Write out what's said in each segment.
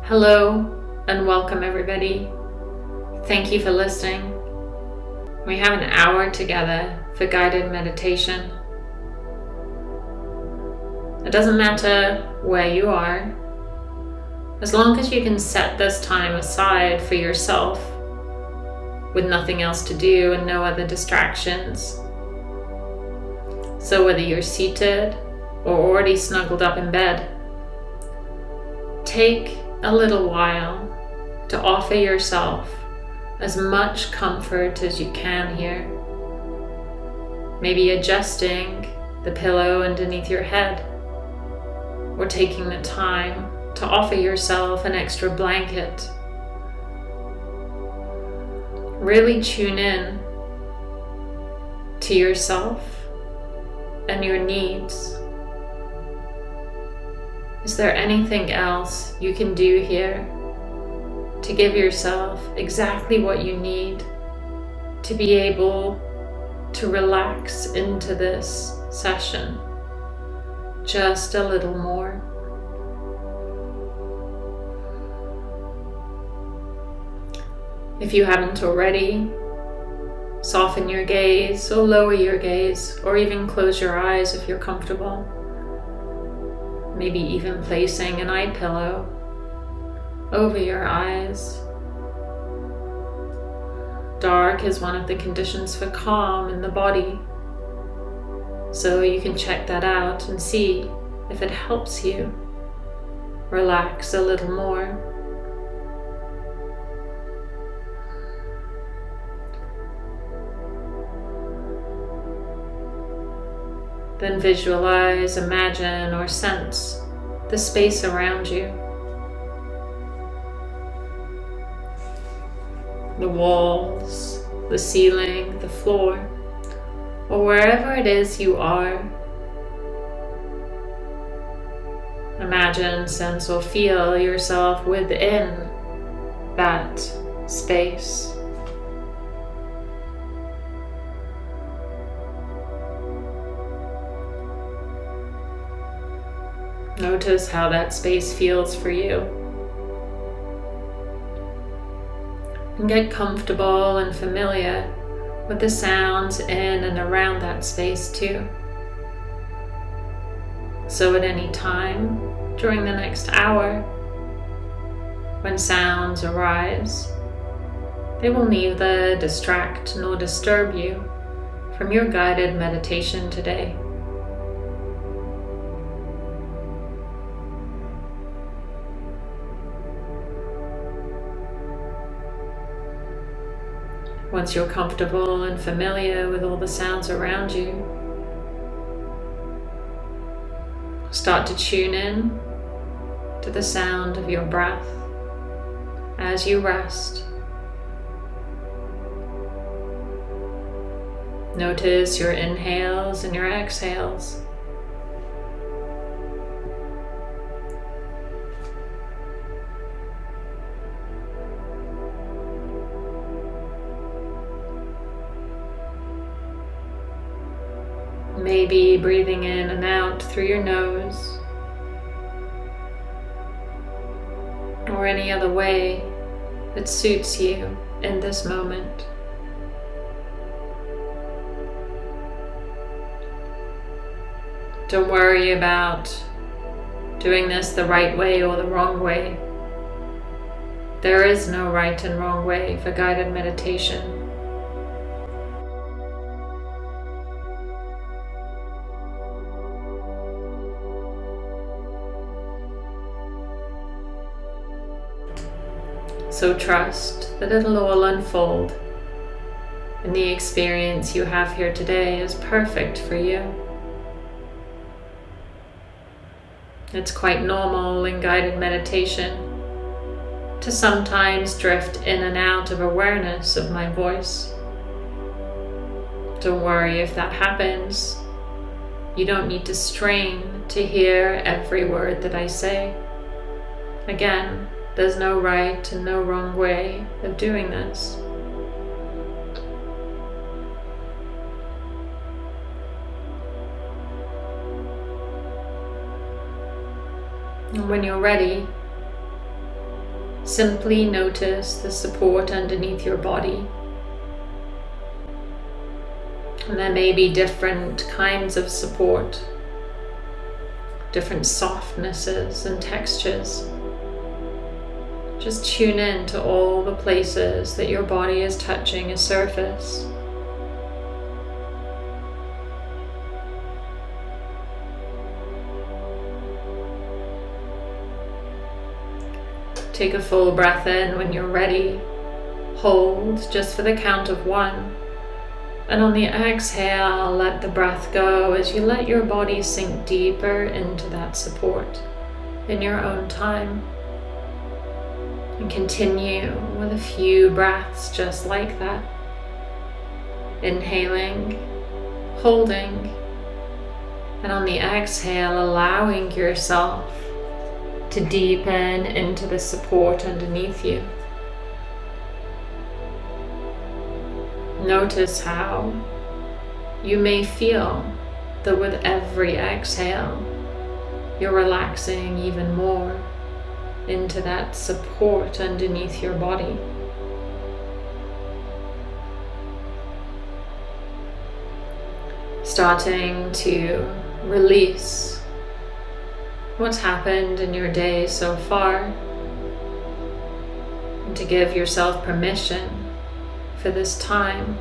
Hello and welcome everybody. Thank you for listening. We have an hour together for guided meditation. It doesn't matter where you are, as long as you can set this time aside for yourself with nothing else to do and no other distractions. So whether you're seated or already snuggled up in bed, take a little while to offer yourself as much comfort as you can here. Maybe adjusting the pillow underneath your head, or taking the time to offer yourself an extra blanket. Really tune in to yourself and your needs. Is there anything else you can do here to give yourself exactly what you need to be able to relax into this session just a little more? If you haven't already, soften your gaze or lower your gaze, or even close your eyes if you're comfortable. Maybe even placing an eye pillow over your eyes. Dark is one of the conditions for calm in the body, so you can check that out and see if it helps you relax a little more. Then visualize, imagine, or sense the space around you. The walls, the ceiling, the floor, or wherever it is you are. Imagine, sense, or feel yourself within that space. Notice how that space feels for you. And get comfortable and familiar with the sounds in and around that space too. So at any time during the next hour, when sounds arise, they will neither distract nor disturb you from your guided meditation today. Once you're comfortable and familiar with all the sounds around you, start to tune in to the sound of your breath as you rest. Notice your inhales and your exhales. Maybe breathing in and out through your nose, or any other way that suits you in this moment. Don't worry about doing this the right way or the wrong way. There is no right and wrong way for guided meditation. So trust that it'll all unfold, and the experience you have here today is perfect for you. It's quite normal in guided meditation to sometimes drift in and out of awareness of my voice. Don't worry if that happens. You don't need to strain to hear every word that I say. Again, there's no right and no wrong way of doing this. And when you're ready, Simply notice the support underneath your body. And there may be different kinds of support, different softnesses and textures. Just tune in to all the places that your body is touching a surface. Take a full breath in when you're ready. Hold just for the count of 1. And on the exhale, let the breath go as you let your body sink deeper into that support in your own time. And continue with a few breaths just like that. Inhaling, holding, and on the exhale, allowing yourself to deepen into the support underneath you. Notice how you may feel that with every exhale, you're relaxing even more into that support underneath your body. Starting to release what's happened in your day so far, and to give yourself permission for this time,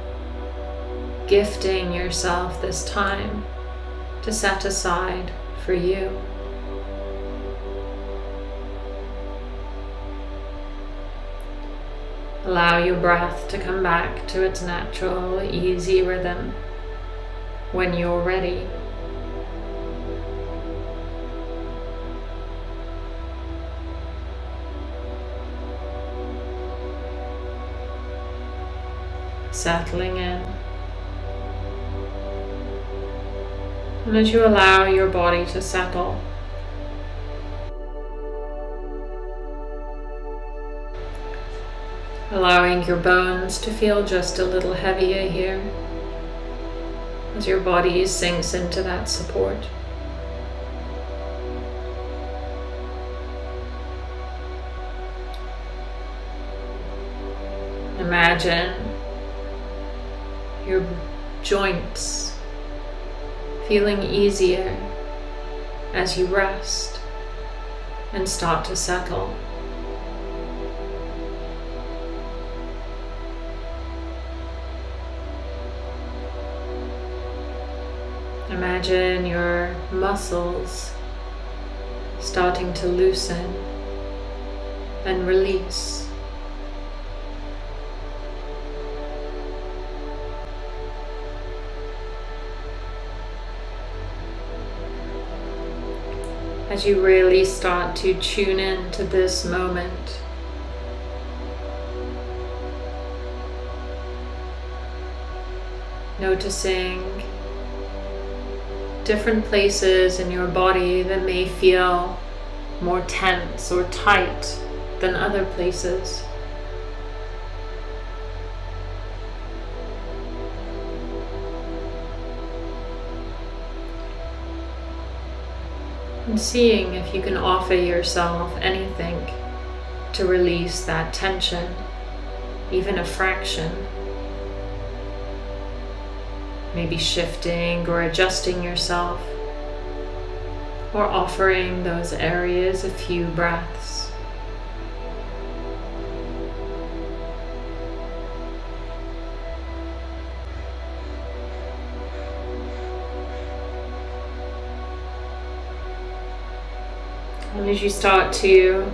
gifting yourself this time to set aside for you. Allow your breath to come back to its natural, easy rhythm when you're ready. Settling in. And as you allow your body to settle, allowing your bones to feel just a little heavier here as your body sinks into that support. Imagine your joints feeling easier as you rest and start to settle. Imagine your muscles starting to loosen and release. As you really start to tune in to this moment, noticing different places in your body that may feel more tense or tight than other places. And seeing if you can offer yourself anything to release that tension, even a fraction. Maybe shifting or adjusting yourself, or offering those areas a few breaths. And as you start to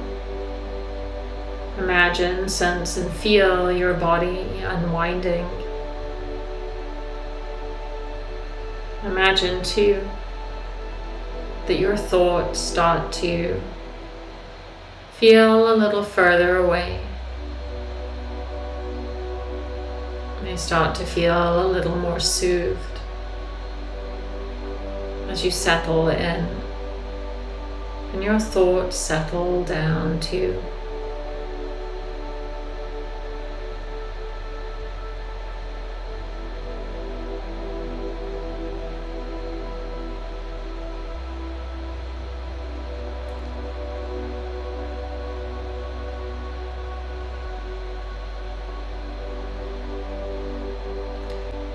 imagine, sense, and feel your body unwinding, imagine too that your thoughts start to feel a little further away. They start to feel a little more soothed as you settle in, and your thoughts settle down too.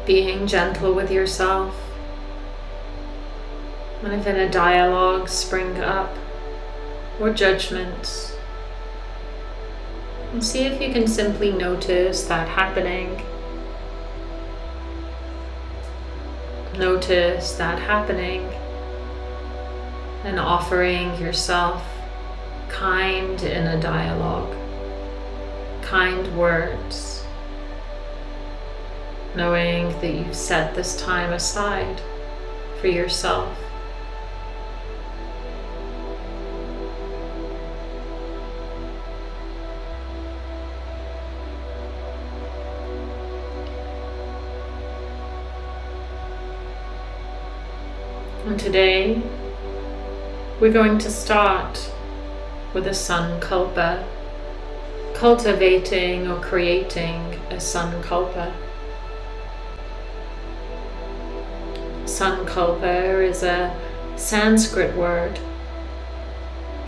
being gentle with yourself. And if inner dialogues spring up, or judgments, and see if you can simply notice that happening. Notice that happening and offering yourself kind inner dialogue, kind words, knowing that you've set this time aside for yourself. And today, we're going to start with a sankalpa, cultivating or creating a sankalpa. Sankalpa is a Sanskrit word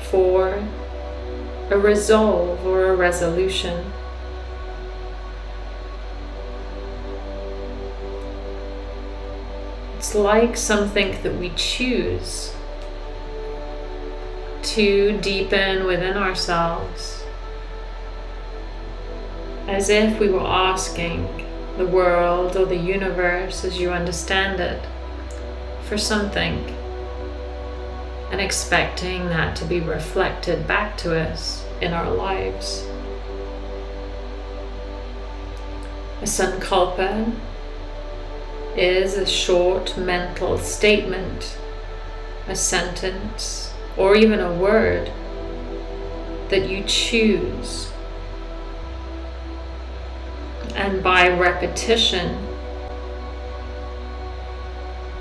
for a resolve or a resolution. It's like something that we choose to deepen within ourselves, as if we were asking the world or the universe as you understand it for something and expecting that to be reflected back to us in our lives. A sankalpa is a short mental statement, a sentence, or even a word that you choose. And by repetition,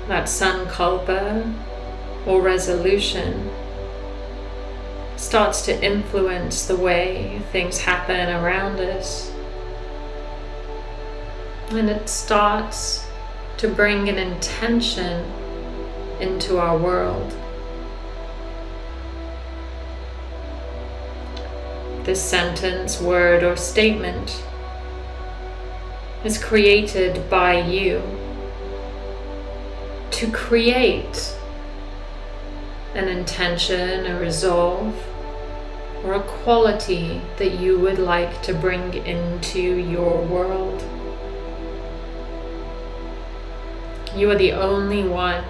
that sankalpa or resolution starts to influence the way things happen around us. And it starts to bring an intention into our world. This sentence, word, or statement is created by you to create an intention, a resolve, or a quality that you would like to bring into your world. You are the only one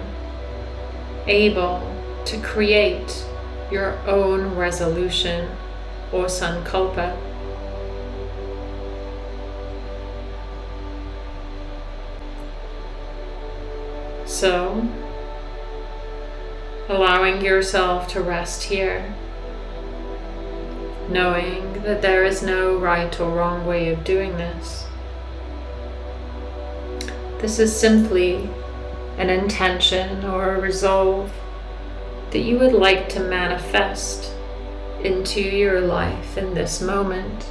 able to create your own resolution or sankalpa. So, allowing yourself to rest here, knowing that there is no right or wrong way of doing this. This is simply an intention or a resolve that you would like to manifest into your life in this moment.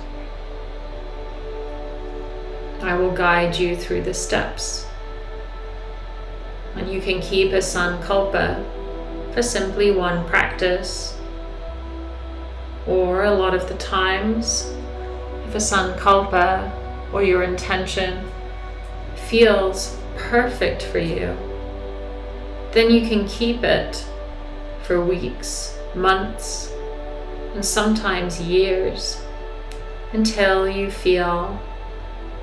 I will guide you through the steps, and you can keep a sankalpa for simply one practice, or a lot of the times, if a sankalpa or your intention feels perfect for you, then you can keep it for weeks, months, and sometimes years until you feel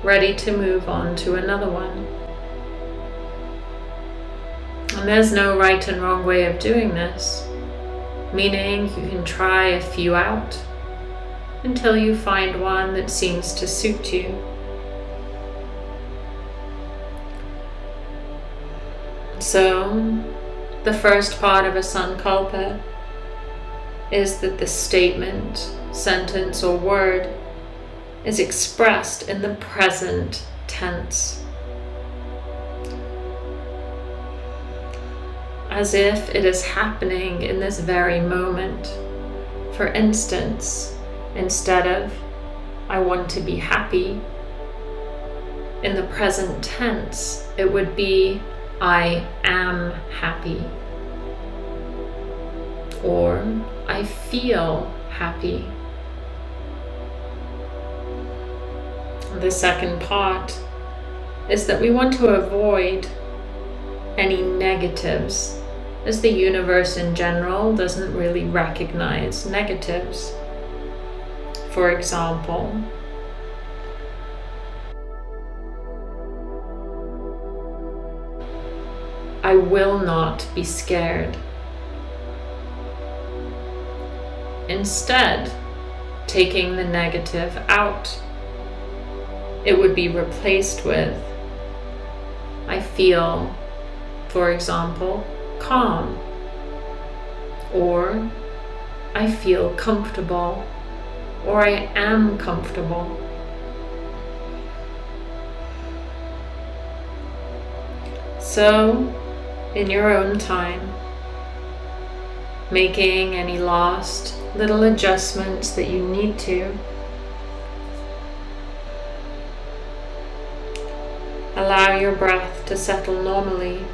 ready to move on to another one. And there's no right and wrong way of doing this, meaning you can try a few out until you find one that seems to suit you. So, the first part of a sankalpa is that the statement, sentence, or word is expressed in the present tense, as if it is happening in this very moment. For instance, instead of "I want to be happy," in the present tense, it would be "I am happy," or "I feel happy." The second part is that we want to avoid any negatives, as the universe in general doesn't really recognize negatives. For example, I will not be scared. Instead, taking the negative out, it would be replaced with, I feel, for example, calm, or I feel comfortable, or I am comfortable. So, in your own time, making any last little adjustments that you need to, allow your breath to settle normally,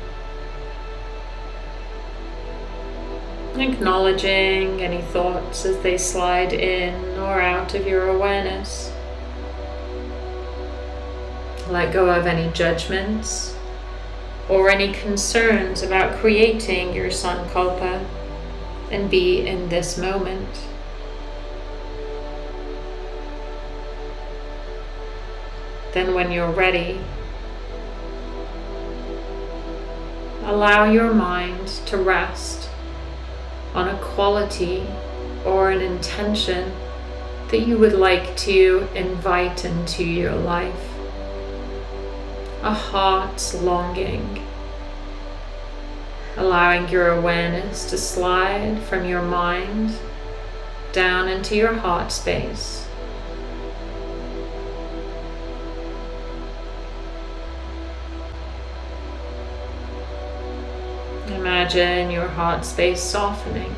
acknowledging any thoughts as they slide in or out of your awareness. Let go of any judgments or any concerns about creating your sankalpa, and be in this moment. Then when you're ready, allow your mind to rest on a quality or an intention that you would like to invite into your life. A heart's longing, allowing your awareness to slide from your mind down into your heart space. Imagine your heart space softening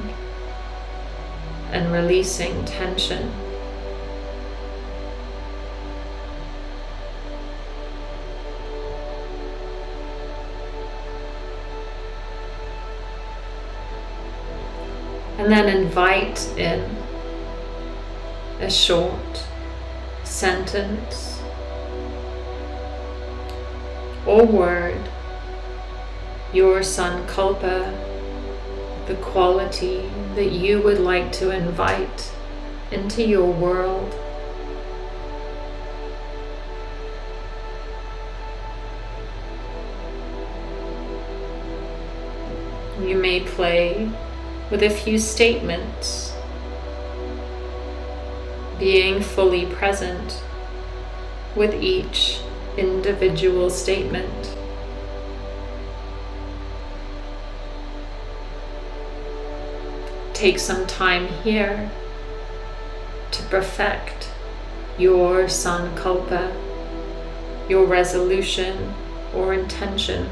and releasing tension. And then invite in a short sentence or word, your sankalpa, the quality that you would like to invite into your world. You may play with a few statements, being fully present with each individual statement. Take some time here to perfect your sankalpa, your resolution or intention.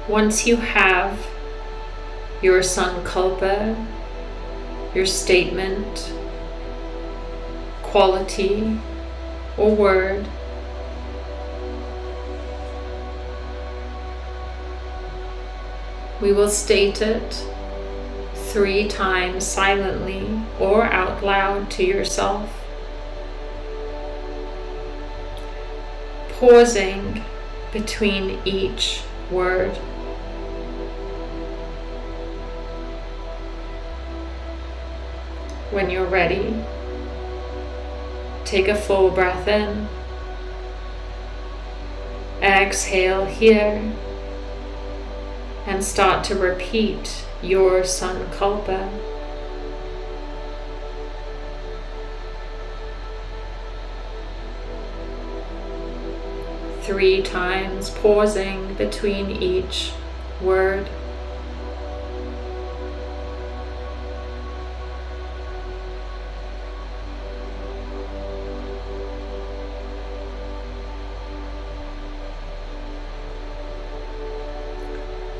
Once you have your sankalpa, your statement, quality, or word, we will state it 3 times silently or out loud to yourself, pausing between each word. When you're ready, take a full breath in. Exhale here and start to repeat your sankalpa. Three times, pausing between each word.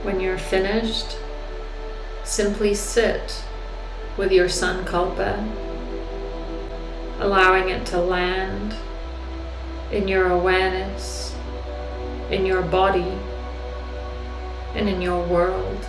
When you're finished, simply sit with your sankalpa, allowing it to land in your awareness, in your body, and in your world.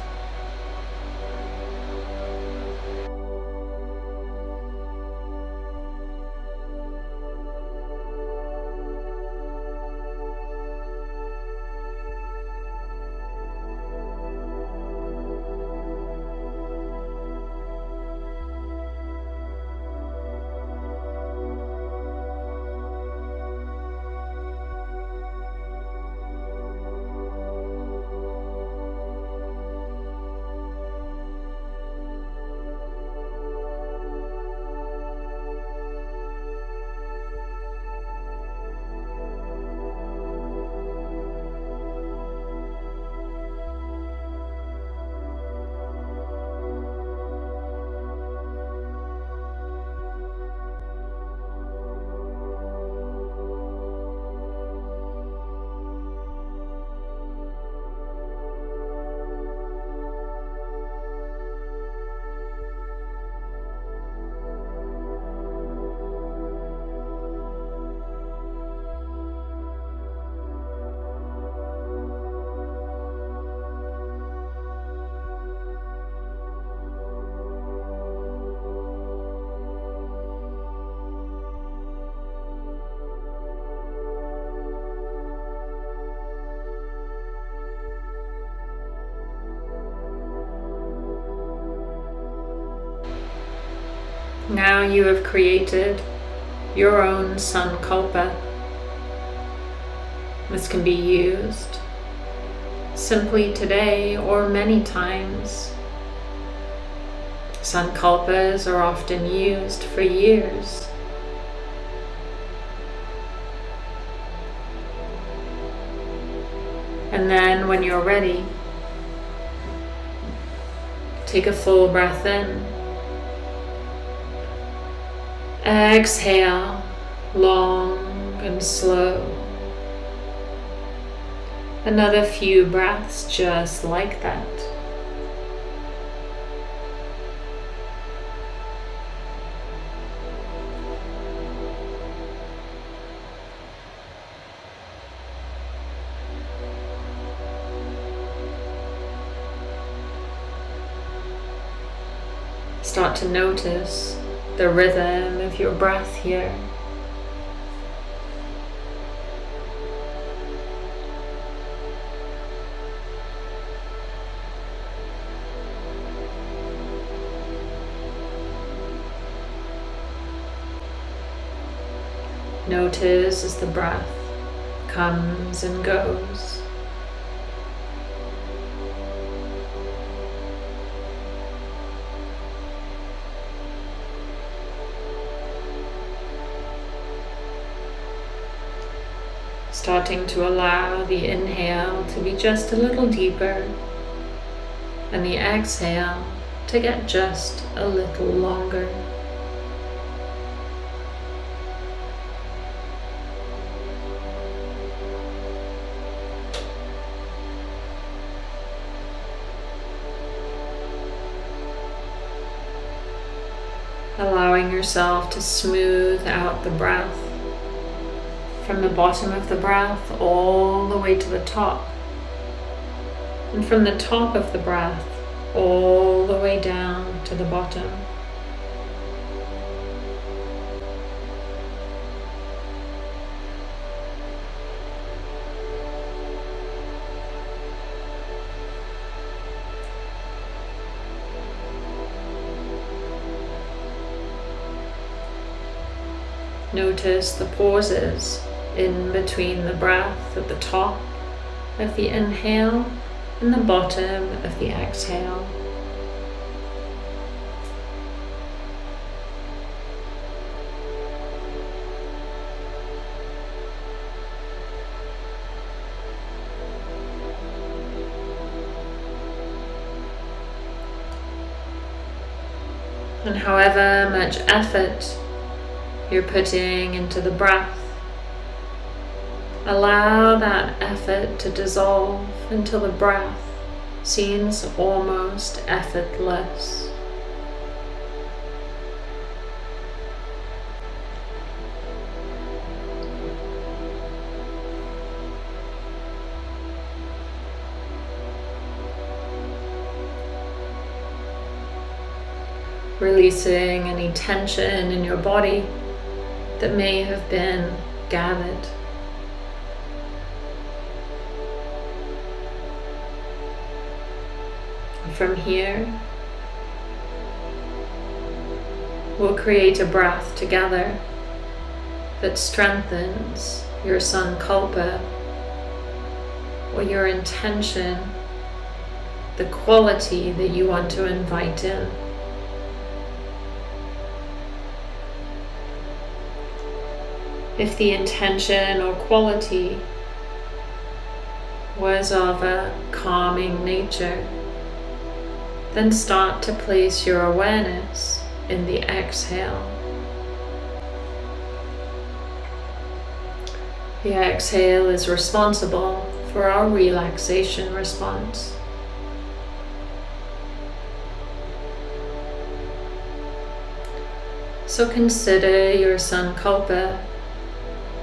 Now you have created your own sankalpa. This can be used simply today or many times. Sankalpas are often used for years. And then when you're ready, take a full breath in. Exhale, long and slow. Another few breaths just like that. Start to notice the rhythm of your breath here. Notice as the breath comes and goes. Starting to allow the inhale to be just a little deeper and the exhale to get just a little longer. allowing yourself to smooth out the breath from the bottom of the breath all the way to the top, and from the top of the breath all the way down to the bottom. Notice the pauses in between the breath at the top of the inhale and the bottom of the exhale. And however much effort you're putting into the breath, allow that effort to dissolve until the breath seems almost effortless. Releasing any tension in your body that may have been gathered. And from here, we'll create a breath together that strengthens your sankalpa, or your intention, the quality that you want to invite in. If the intention or quality was of a calming nature, then start to place your awareness in the exhale. The exhale is responsible for our relaxation response. So consider your sankalpa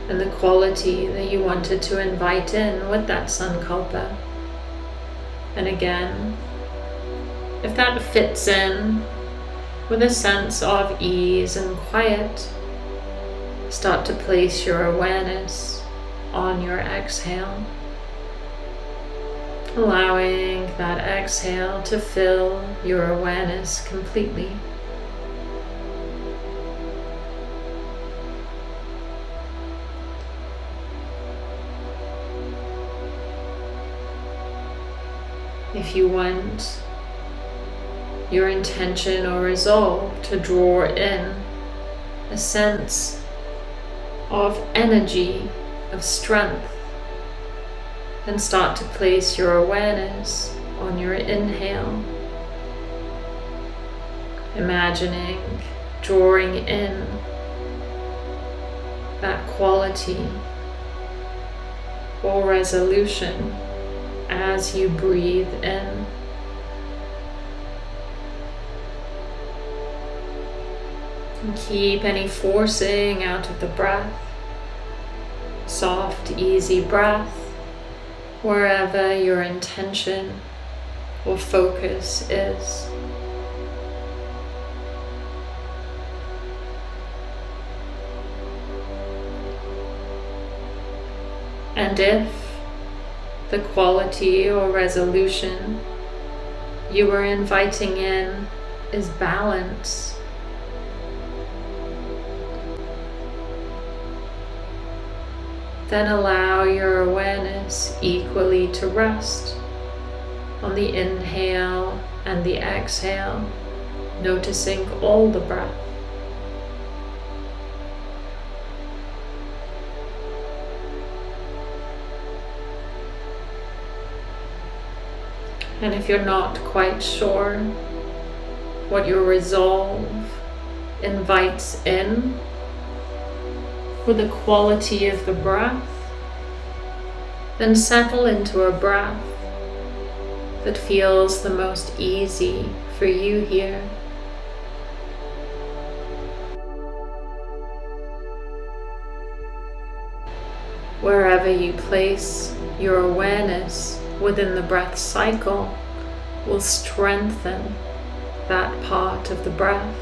and the quality that you wanted to invite in with that sankalpa. And again, if that fits in with a sense of ease and quiet, start to place your awareness on your exhale, allowing that exhale to fill your awareness completely. If you want your intention or resolve to draw in a sense of energy, of strength, then start to place your awareness on your inhale, imagining drawing in that quality or resolution as you breathe in. And keep any forcing out of the breath. Soft, easy breath wherever your intention or focus is. And if the quality or resolution you are inviting in is balance, then allow your awareness equally to rest on the inhale and the exhale, noticing all the breath. And if you're not quite sure what your resolve invites in for the quality of the breath, then settle into a breath that feels the most easy for you here. wherever you place your awareness within the breath cycle will strengthen that part of the breath.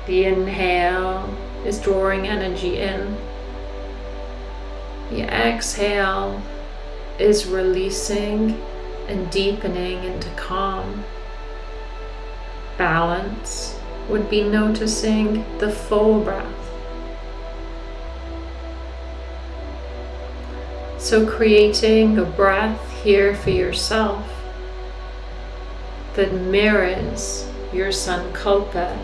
The inhale is drawing energy in. The exhale is releasing and deepening into calm. Balance would be noticing the full breath. So creating a breath here for yourself that mirrors your sankalpa,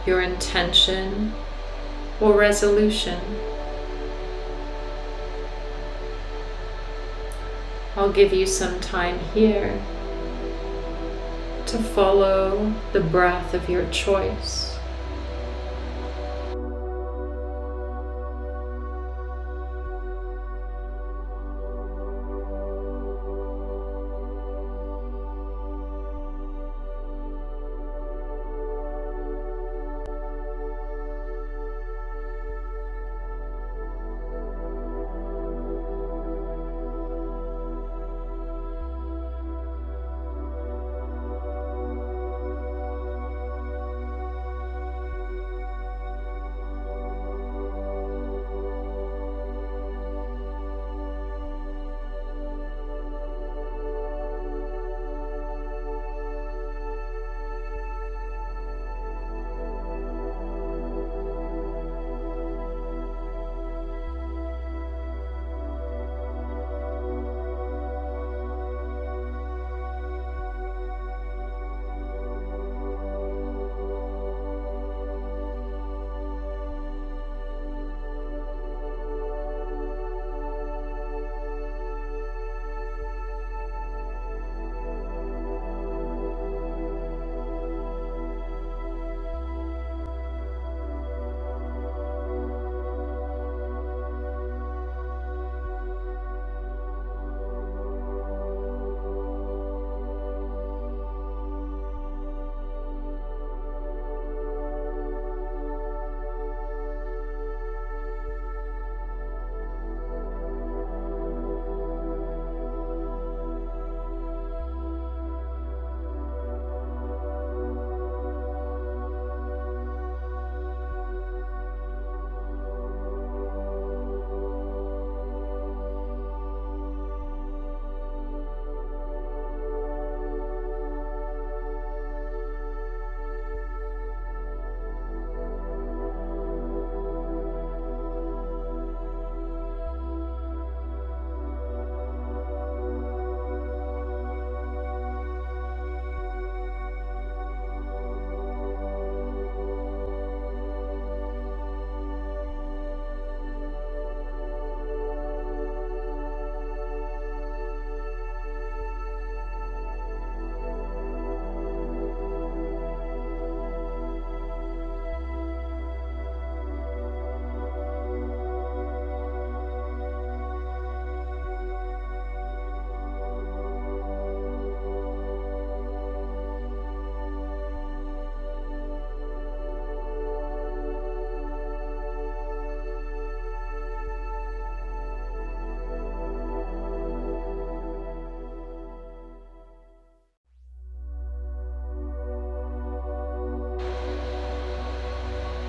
your intention or resolution. I'll give you some time here to follow the breath of your choice.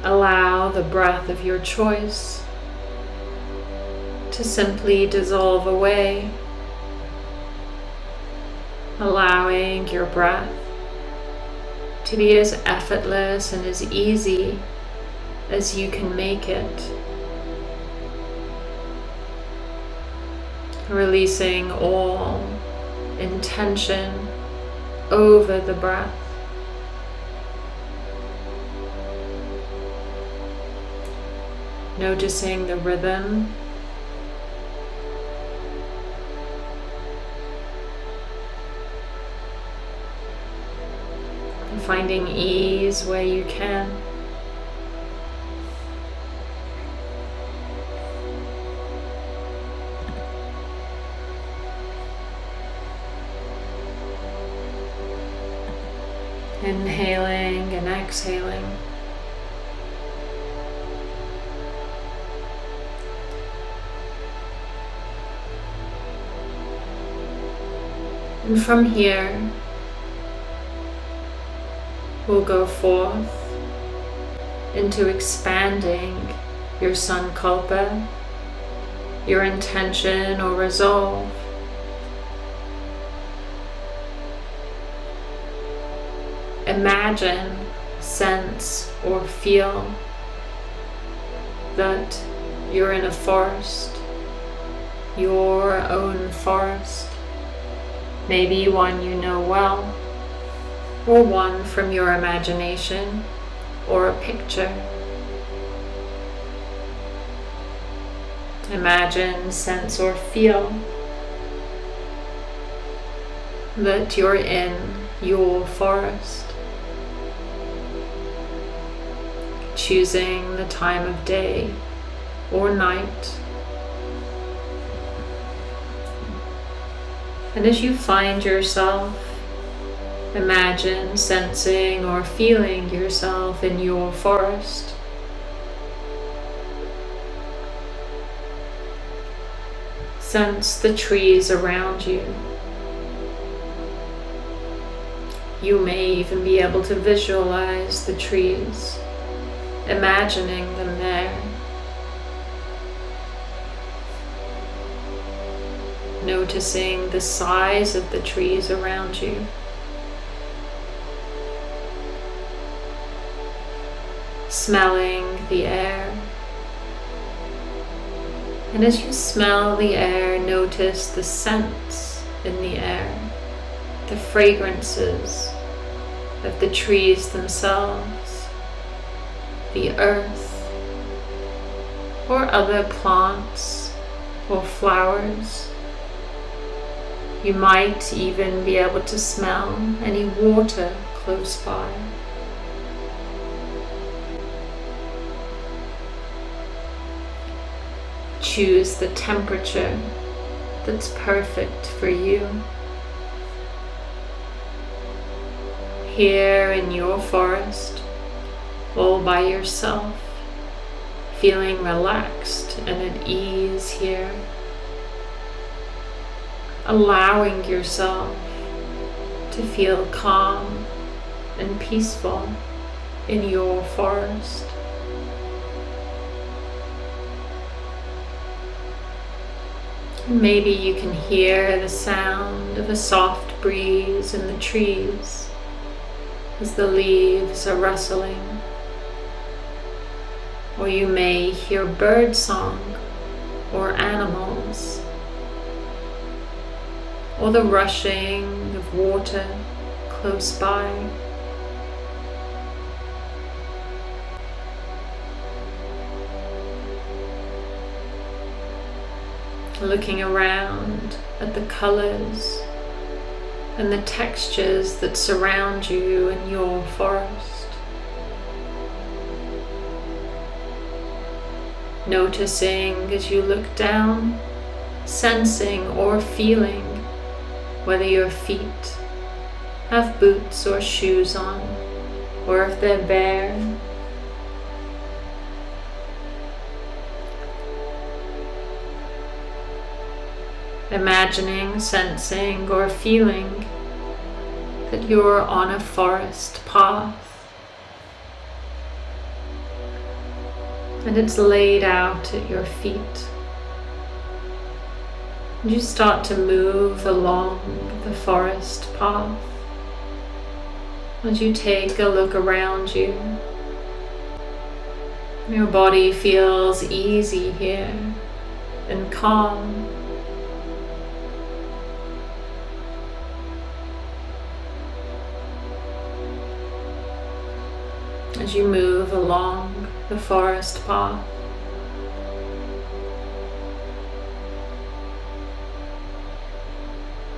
Allow the breath of your choice to simply dissolve away, allowing your breath to be as effortless and as easy as you can make it. Releasing all intention over the breath. Noticing the rhythm, and finding ease where you can. Inhaling and exhaling. And from here, we'll go forth into expanding your sankalpa, your intention or resolve. Imagine, sense, or feel that you're in a forest, your own forest, maybe one you know well, or one from your imagination, or a picture. Imagine, sense, or feel that you're in your forest, choosing the time of day or night. And as you find yourself, imagine, sensing, or feeling yourself in your forest. Sense the trees around you. You may even be able to visualize the trees, imagining them there. Noticing the size of the trees around you. Smelling the air. And as you smell the air, notice the scents in the air, the fragrances of the trees themselves, the earth, or other plants or flowers. You might even be able to smell any water close by. Choose the temperature that's perfect for you. Here in your forest, all by yourself, feeling relaxed and at ease here. Allowing yourself to feel calm and peaceful in your forest. Maybe you can hear the sound of a soft breeze in the trees as the leaves are rustling. Or you may hear bird song or animals, or the rushing of water close by. Looking around at the colors and the textures that surround you in your forest. Noticing as you look down, sensing or feeling whether your feet have boots or shoes on, or if they're bare. Imagining, sensing, or feeling that you're on a forest path and it's laid out at your feet. And you start to move along the forest path as you take a look around you. Your body feels easy here and calm. As you move along the forest path.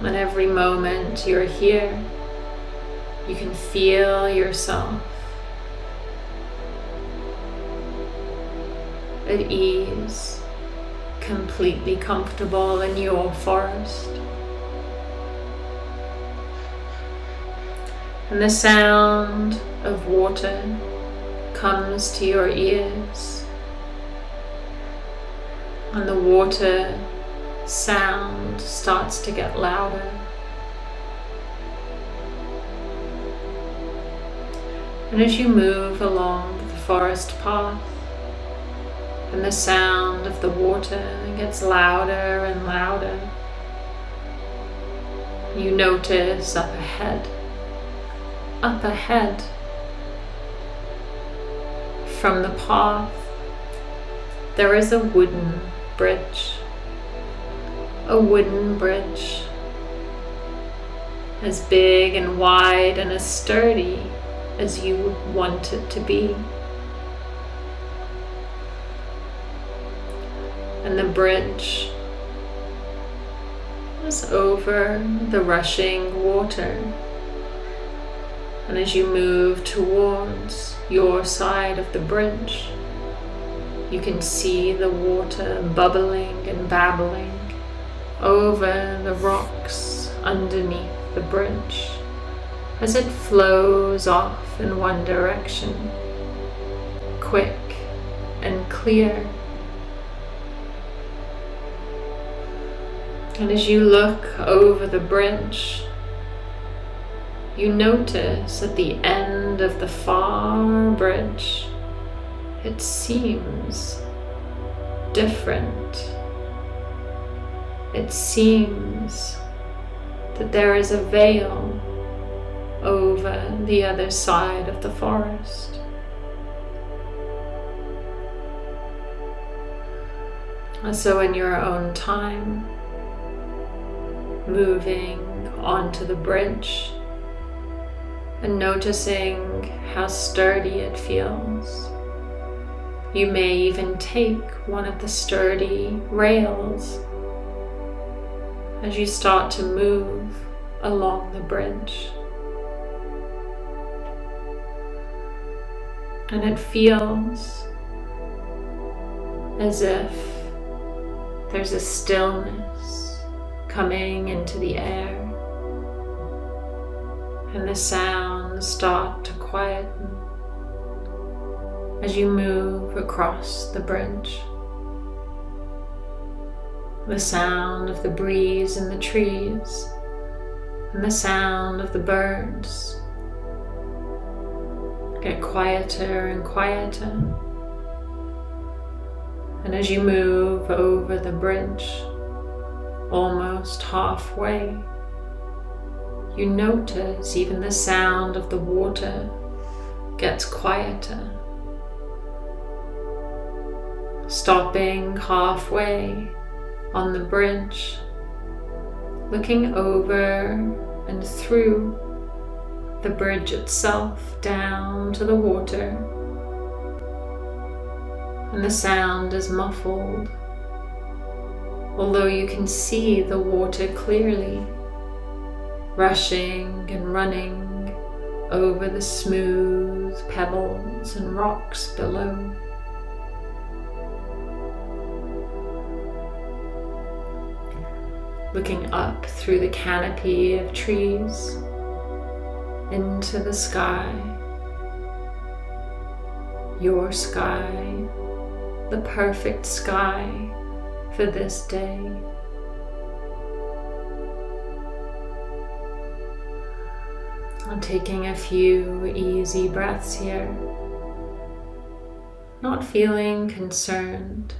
And every moment you're here, you can feel yourself at ease, completely comfortable in your forest. And the sound of water comes to your ears, and the water sound starts to get louder And as you move along the forest path, and the sound of the water gets louder and louder, you notice up ahead, from the path, there is a wooden bridge. A wooden bridge, as big and wide and as sturdy as you would want it to be. And the bridge is over the rushing water. And as you move towards your side of the bridge, you can see the water bubbling and babbling over the rocks underneath the bridge as it flows off in one direction, quick and clear. And as you look over the bridge, you notice at the end of the far bridge, it seems different. It seems that there is a veil over the other side of the forest. And so in your own time, moving onto the bridge and noticing how sturdy it feels. You may even take one of the sturdy rails as you start to move along the bridge. And it feels as if there's a stillness coming into the air, and the sounds start to quieten as you move across the bridge. The sound of the breeze in the trees and the sound of the birds get quieter and quieter. And as you move over the bridge, almost halfway, you notice even the sound of the water gets quieter. Stopping halfway on the bridge, looking over and through the bridge itself down to the water, and the sound is muffled, although you can see the water clearly, rushing and running over the smooth pebbles and rocks below. Looking up through the canopy of trees into the sky, your sky, the perfect sky for this day. I'm taking a few easy breaths here, not feeling concerned,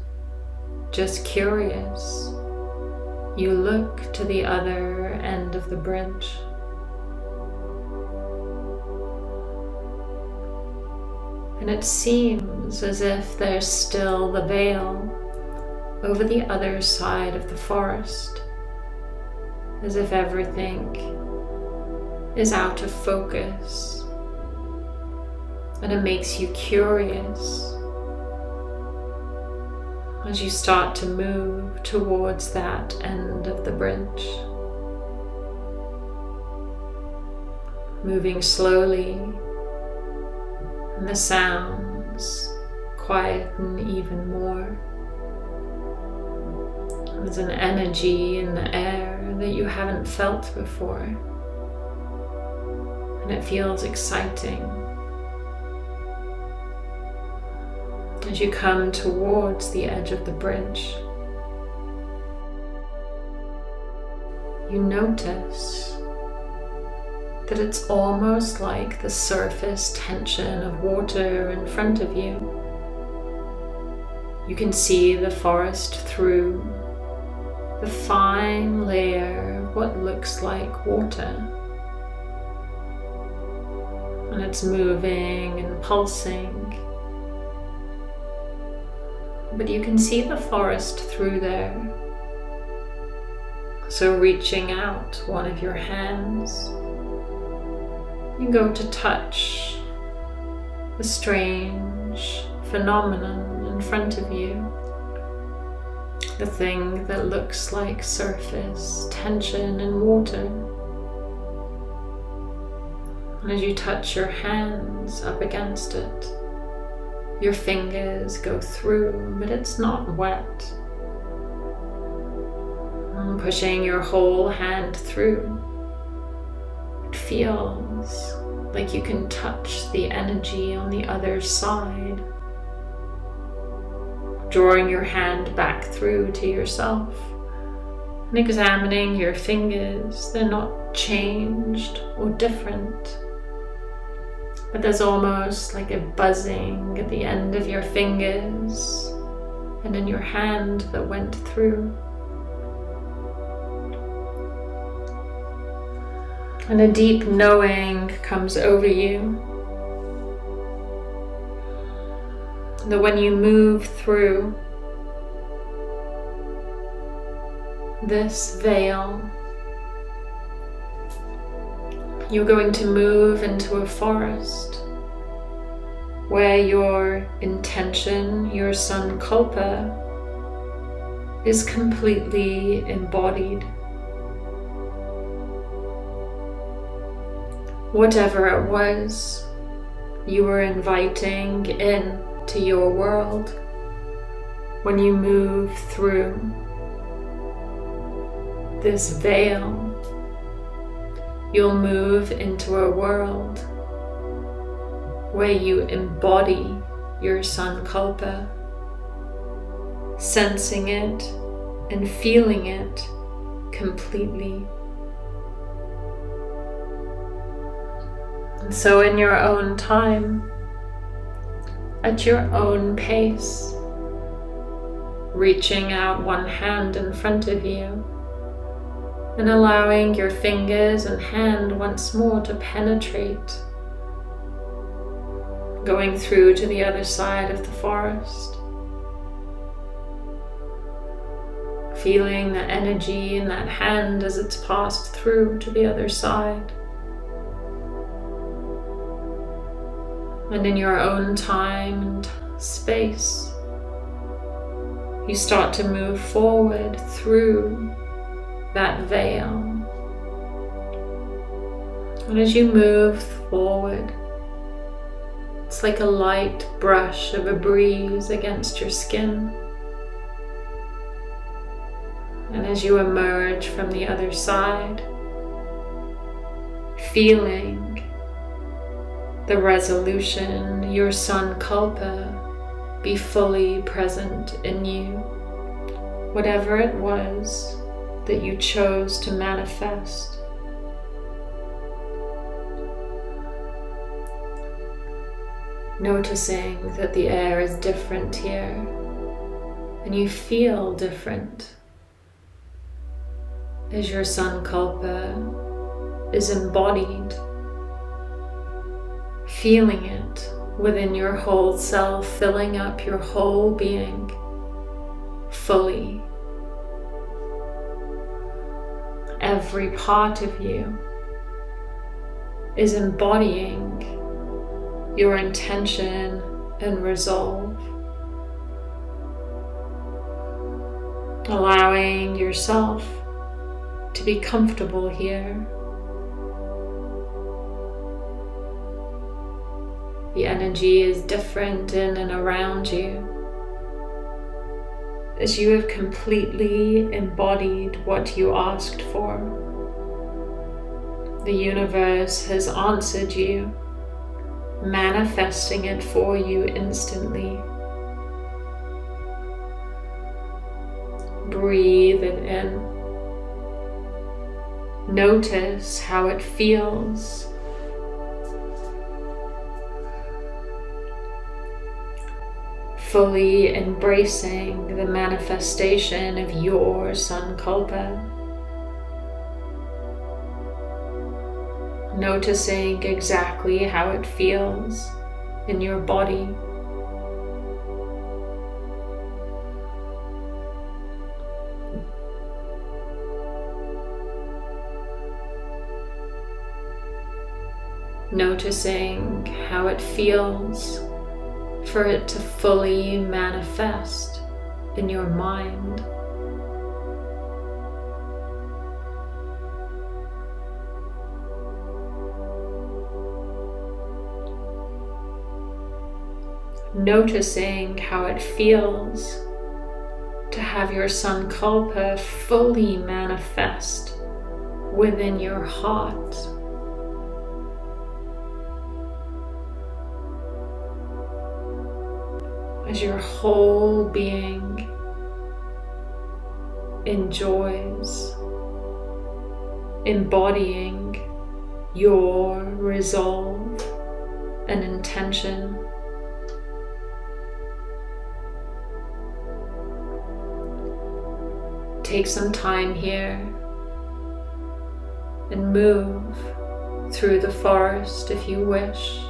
just curious. You look to the other end of the bridge. And it seems as if there's still the veil over the other side of the forest, as if everything is out of focus, and it makes you curious as you start to move towards that end of the bridge. Moving slowly, and the sounds quieten even more. There's an energy in the air that you haven't felt before, and it feels exciting. As you come towards the edge of the bridge, you notice that it's almost like the surface tension of water in front of you. You can see the forest through the fine layer of what looks like water. And it's moving and pulsing. But you can see the forest through there. So reaching out one of your hands, you go to touch the strange phenomenon in front of you. The thing that looks like surface tension in water. And as you touch your hands up against it, your fingers go through, but it's not wet. And pushing your whole hand through, it feels like you can touch the energy on the other side. Drawing your hand back through to yourself and examining your fingers. They're not changed or different, but there's almost like a buzzing at the end of your fingers and in your hand that went through. And a deep knowing comes over you that when you move through this veil, you're going to move into a forest where your intention, your sankalpa, is completely embodied. Whatever it was you were inviting in to your world, when you move through this veil, you'll move into a world where you embody your sankalpa, sensing it and feeling it completely. And so in your own time, at your own pace, reaching out one hand in front of you and allowing your fingers and hand once more to penetrate, going through to the other side of the forest, feeling the energy in that hand as it's passed through to the other side. And in your own time and space, you start to move forward through that veil. And as you move forward, it's like a light brush of a breeze against your skin. And as you emerge from the other side, feeling the resolution, your sankalpa, be fully present in you. Whatever it was that you chose to manifest. Noticing that the air is different here, and you feel different as your sankalpa is embodied. Feeling it within your whole self, filling up your whole being fully. Every part of you is embodying your intention and resolve, allowing yourself to be comfortable here. The energy is different in and around you as you have completely embodied what you asked for. The universe has answered you, manifesting it for you instantly. Breathe it in, Notice how it feels. Fully embracing the manifestation of your sankalpa. Noticing exactly how it feels in your body. Noticing how it feels for it to fully manifest in your mind. Noticing how it feels to have your sankalpa fully manifest within your heart. As your whole being enjoys embodying your resolve and intention. Take some time here and move through the forest if you wish.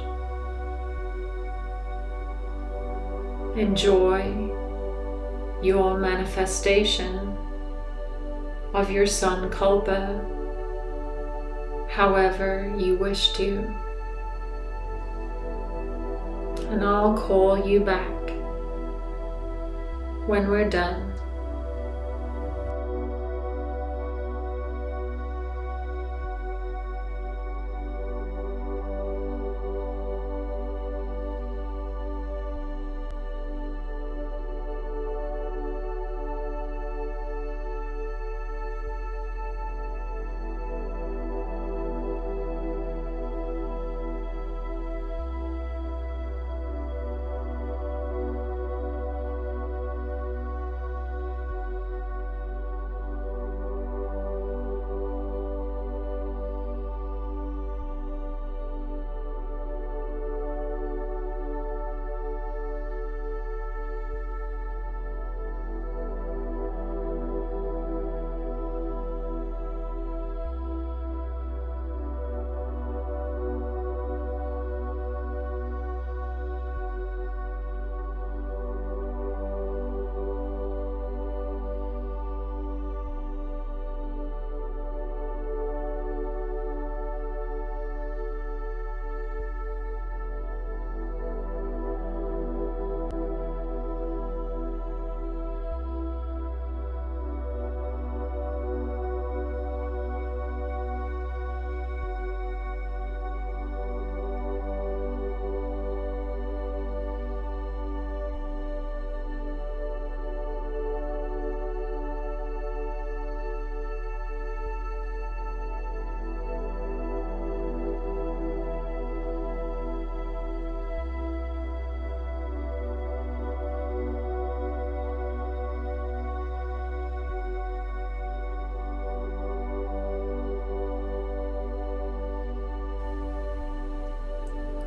Enjoy your manifestation of your sankalpa however you wish to. And I'll call you back when we're done.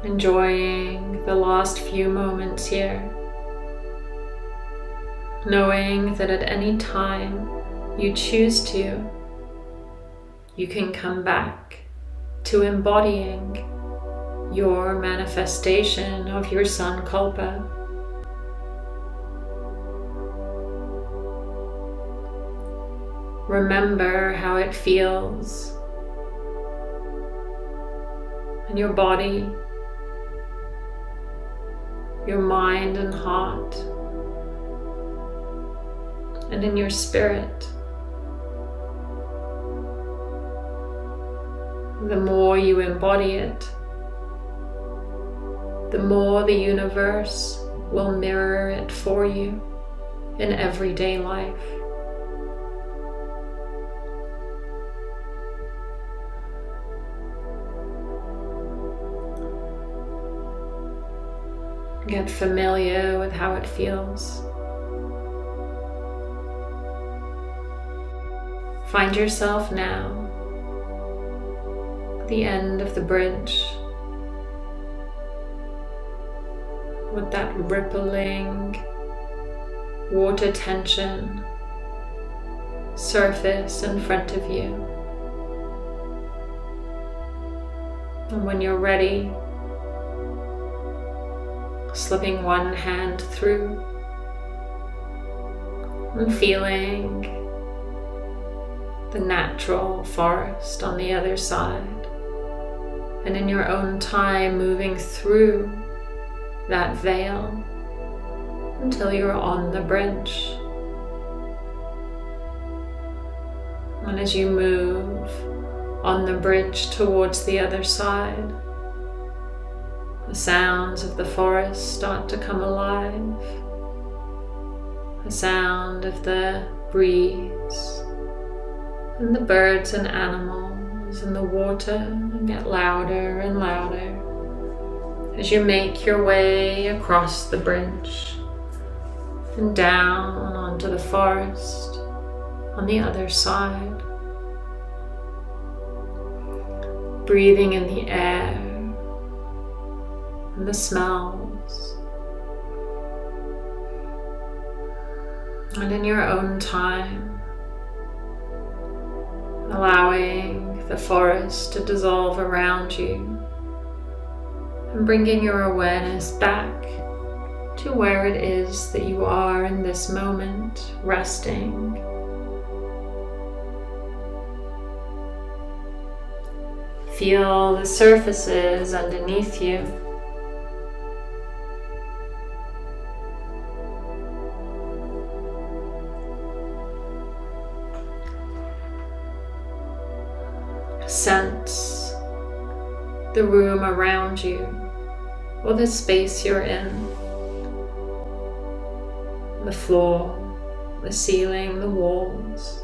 Enjoying the last few moments here, knowing that at any time you choose to, you can come back to embodying your manifestation of your sankalpa. Remember how it feels in your body, your mind and heart, and in your spirit. The more you embody it, the more the universe will mirror it for you in everyday life. Get familiar with how it feels. Find yourself now at the end of the bridge, with that rippling water tension surface in front of you. And when you're ready, slipping one hand through and feeling the natural forest on the other side, and in your own time moving through that veil until you're on the bridge. And as you move on the bridge towards the other side, the sounds of the forest start to come alive. The sound of the breeze and the birds and animals and the water get louder and louder as you make your way across the bridge and down onto the forest on the other side. Breathing in the air and the smells, and in your own time, allowing the forest to dissolve around you and bringing your awareness back to where it is that you are in this moment, resting. Feel the surfaces underneath you. Sense the room around you or the space you're in. The floor, the ceiling, the walls.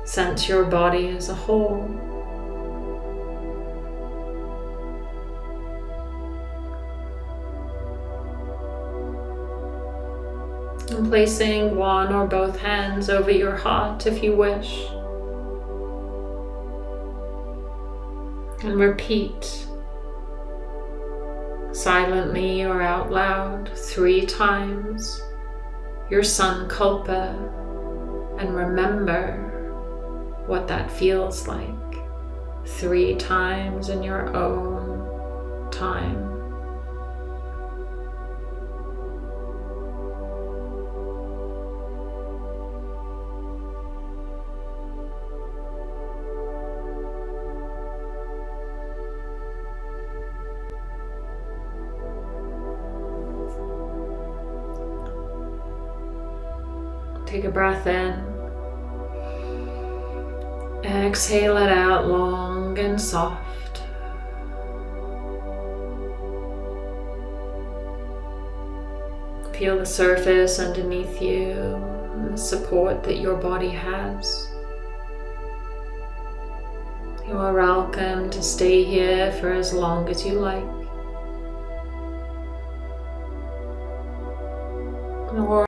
Sense your body as a whole. And placing one or both hands over your heart if you wish. And repeat silently or out loud 3 times your sankalpa, and remember what that feels like 3 times in your own time. Take a breath in. Exhale it out long and soft. Feel the surface underneath you and the support that your body has. You are welcome to stay here for as long as you like. Or